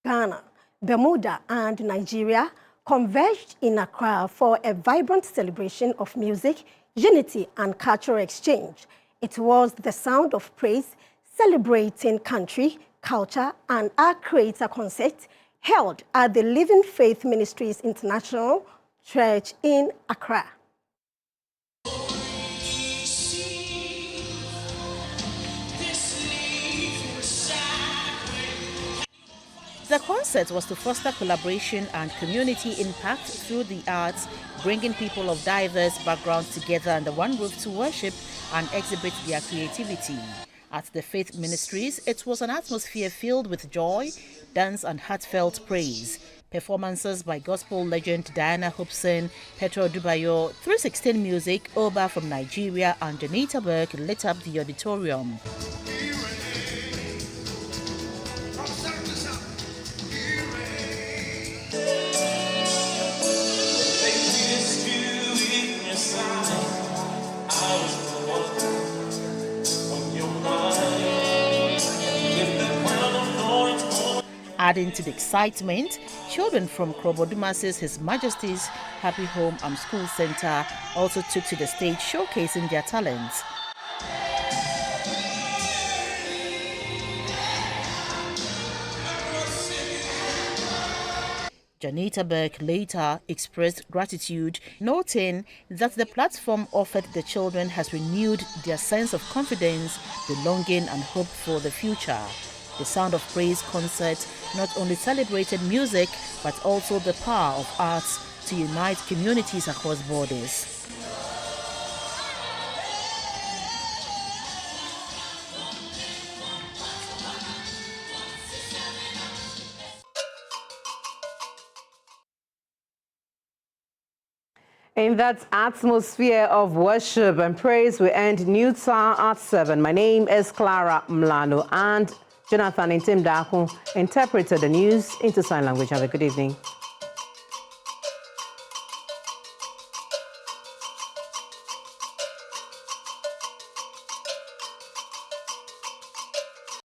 Ghana, Bermuda, and Nigeria converged in Accra for a vibrant celebration of music, unity, and cultural exchange. It was the sound of praise, celebrating country, culture, and our creator concert held at the Living Faith Ministries International Church in Accra. The concert was to foster collaboration and community impact through the arts, bringing people of diverse backgrounds together under one roof to worship and exhibit their creativity. At the Faith Ministries, it was an atmosphere filled with joy, dance and heartfelt praise. Performances by gospel legend Diana Hobson, Petro Dubayo, 316 Music, Oba from Nigeria and Janita Burke lit up the auditorium. Adding to the excitement, children from Krobodumas's His Majesty's Happy Home and School Center also took to the stage showcasing their talents. Janita Burke later expressed gratitude, noting that the platform offered the children has renewed their sense of confidence, belonging and hope for the future. The Sound of Praise concert not only celebrated music, but also the power of arts to unite communities across borders. In that atmosphere of worship and praise, we end News Hour at 7. My name is Clara Mlano, and Jonathan Intimdaku interpreted the news into sign language. Have a good evening.